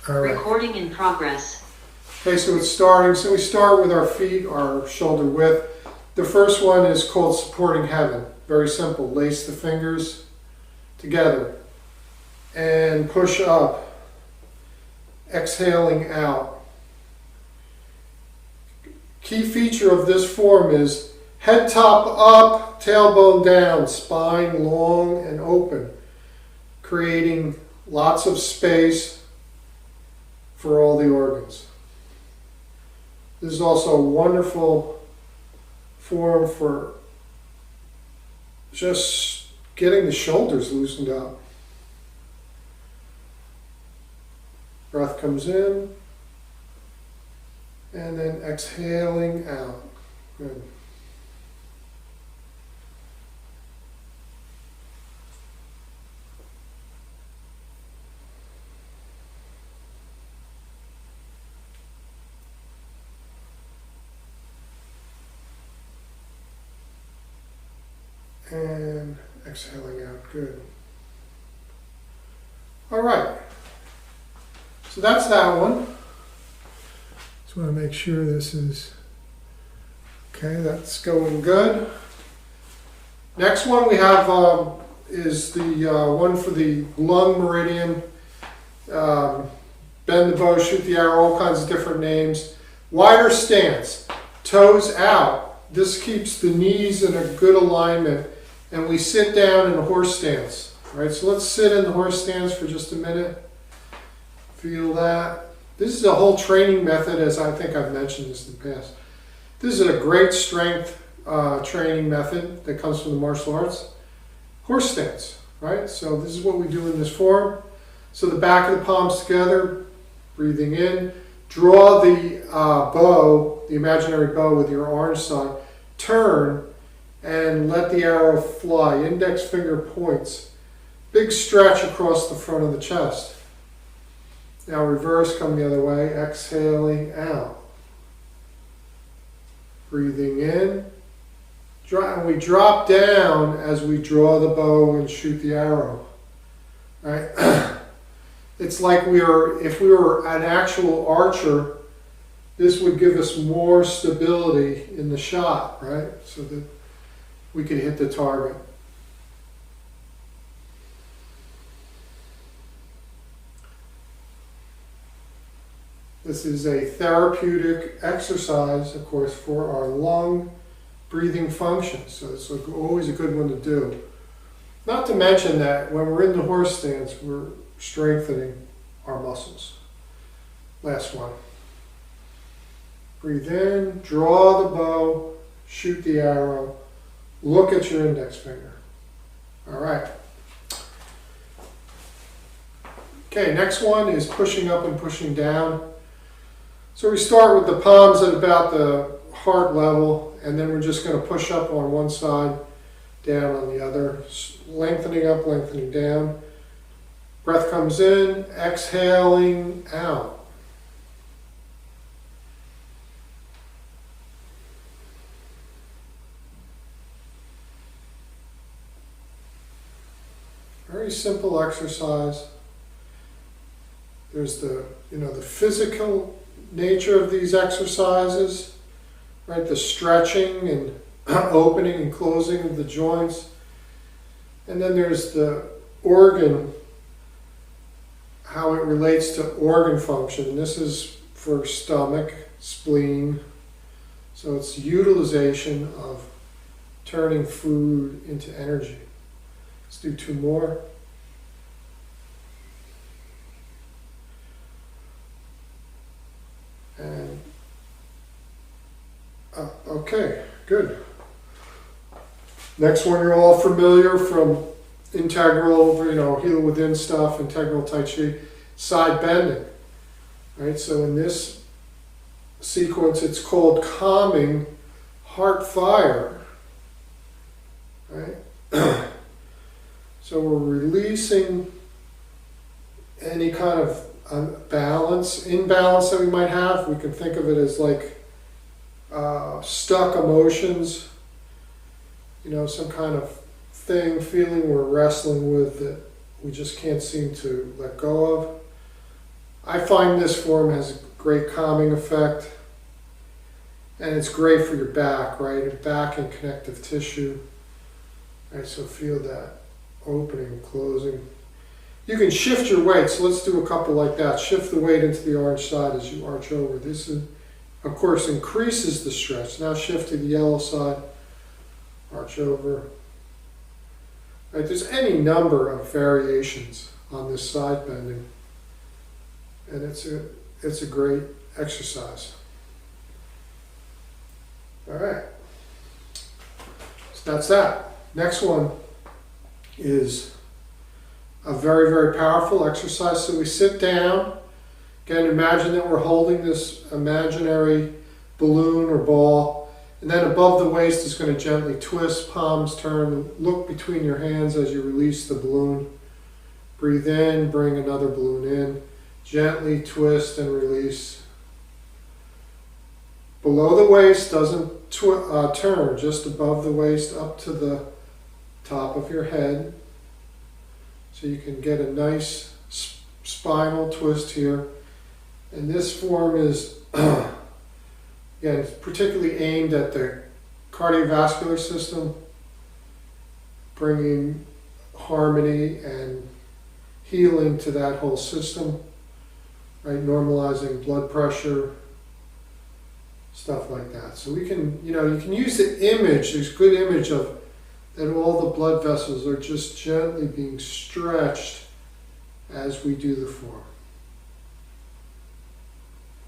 All right. Recording in progress. Okay, so it's starting. So we start with our feet, our shoulder width. The first one is called supporting heaven. Very simple. Lace the fingers together and push up, exhaling out. Key feature of this form is head top up, tailbone down, spine long and open, creating lots of space for all the organs. This is also a wonderful form for just getting the shoulders loosened up. Breath comes in and then exhaling out. Good. And exhaling out. Good. All right. So that's that one. Just want to make sure this is okay. That's going good. Next one we have is the one for the lung meridian. Bend the bow, shoot the arrow, all kinds of different names. Wider stance, toes out. This keeps the knees in a good alignment. And we sit down in a horse stance. All right, so let's sit in the horse stance for just a minute. Feel that. This is a whole training method, as I think I've mentioned this in the past. This is a great strength training method that comes from the martial arts. Horse stance, right? So this is what we do in this form. So the back of the palms together, breathing in. Draw the bow, the imaginary bow with your orange side. Turn and let the arrow fly. Index finger points. Big stretch across the front of the chest. Now reverse, come the other way, exhaling out. Breathing in. And we drop down as we draw the bow and shoot the arrow. Right? It's like if we were an actual archer, this would give us more stability in the shot, right? So that we can hit the target. This is a therapeutic exercise, of course, for our lung breathing function. So it's always a good one to do. Not to mention that when we're in the horse stance, we're strengthening our muscles. Last one. Breathe in, draw the bow, shoot the arrow. Look at your index finger. All right. Okay, next one is pushing up and pushing down. So we start with the palms at about the heart level, and then we're just going to push up on one side, down on the other, lengthening up, lengthening down. Breath comes in, exhaling out. Very simple exercise. There's the physical nature of these exercises, right? The stretching and opening and closing of the joints. And then there's the organ, how it relates to organ function. This is for stomach, spleen. So it's utilization of turning food into energy. Let's do two more. And okay, good. Next one you're all familiar from integral, heel within stuff, integral Tai Chi, side bending. Right? So in this sequence it's called calming heart fire. Right? So we're releasing any kind of imbalance that we might have. We can think of it as like stuck emotions, some kind of feeling we're wrestling with that we just can't seem to let go I find this form has a great calming effect, and it's great for your back, right? Back and connective tissue. All right, so feel that opening and closing. You can shift your weight, so let's do a couple like that. Shift the weight into the orange side as you arch over. This, of course, increases the stretch. Now shift to the yellow side, arch over. Right, there's any number of variations on this side bending, and it's a great exercise. All right, so that's that. Next one is a very, very powerful exercise. So we sit down. Again, imagine that we're holding this imaginary balloon or ball, and then above the waist is going to gently twist, palms turn, look between your hands as you release the balloon. Breathe in, bring another balloon in, gently twist and release. Below the waist doesn't turn, just above the waist up to the top of your head. So you can get a nice spinal twist here. And this form is, again, particularly aimed at the cardiovascular system, bringing harmony and healing to that whole system, right? Normalizing blood pressure, stuff like that. So we can, you can use the image, there's a good image of that all the blood vessels are just gently being stretched as we do the form.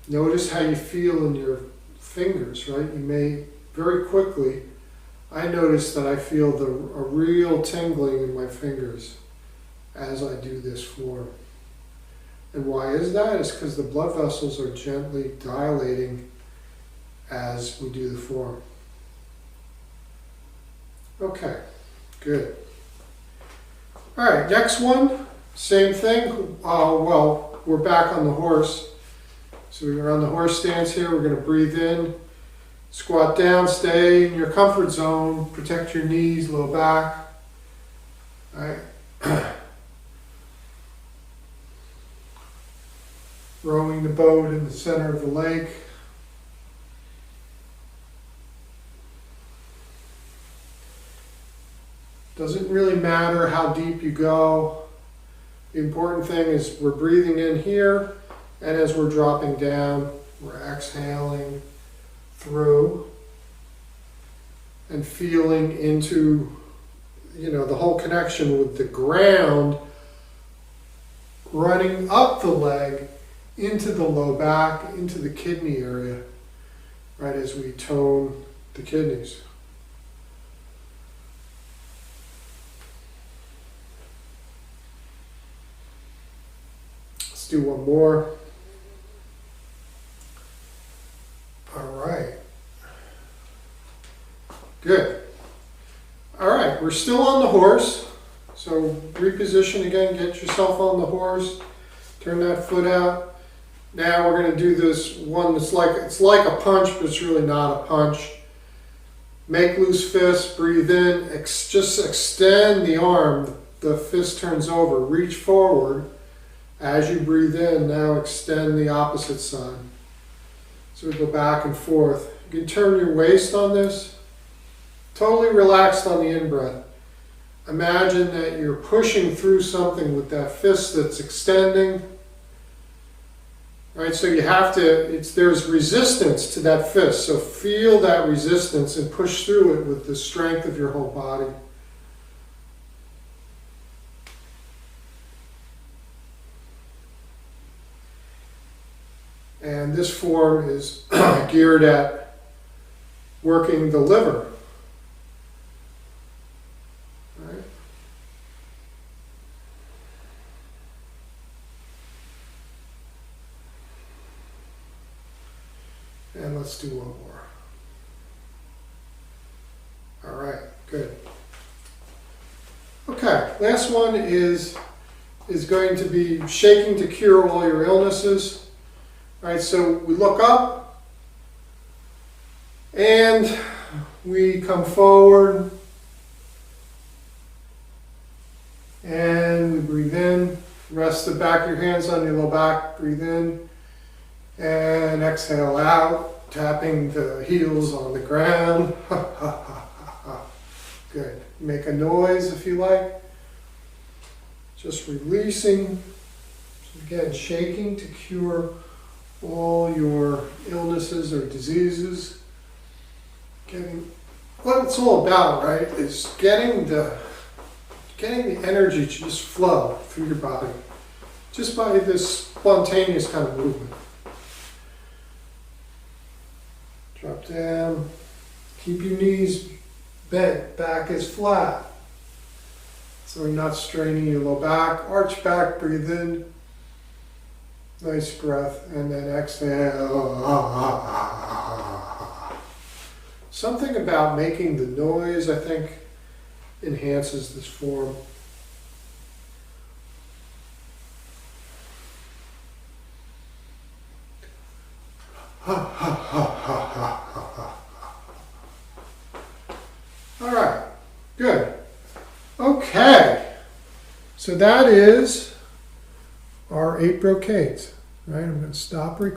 Notice how you feel in your fingers, right? You may very quickly, I notice that I feel a real tingling in my fingers as I do this form. And why is that? It's because the blood vessels are gently dilating as we do the form. Okay, good. All right, next one, same thing. Well, we're back on the horse. So we're on the horse stance here. We're going to breathe in, squat down, stay in your comfort zone, protect your knees, low back. All right. Rowing the boat in the center of the lake. Doesn't really matter how deep you go. The important thing is we're breathing in here, and as we're dropping down, we're exhaling through and feeling into, the whole connection with the ground, running up the leg into the low back, into the kidney area, right, as we tone the kidneys. Let's do one more. All right. Good. All right, we're still on the horse. So reposition again, get yourself on the horse, turn that foot out. Now we're going to do this one that's it's like a punch, but it's really not a punch. Make loose fist, breathe in, just extend the arm, the fist turns over, reach forward. As you breathe in, now extend the opposite side. So we go back and forth. You can turn your waist on this. Totally relaxed on the in-breath. Imagine that you're pushing through something with that fist that's extending. All right, so you have to, there's resistance to that fist. So feel that resistance and push through it with the strength of your whole body. And this form is geared at working the liver. Right? And let's do one more. All right, good. Okay, last one is going to be shaking to cure all your illnesses. All right, so we look up and we come forward and we breathe in Rest the back of your hands on your low back. Breathe in and exhale out, tapping the heels on the ground. Good. Make a noise if you like. Just releasing. Again, shaking to cure all your illnesses or diseases. What it's all about, right, is getting the energy to just flow through your body, just by this spontaneous kind of movement. Drop down. Keep your knees bent. Back is flat. So you're not straining your low back. Arch back. Breathe in. Nice breath. And then exhale. Something about making the noise, I think, enhances this form. All right, good. Okay, so that is our 8 brocades, right? I'm going to stop recording.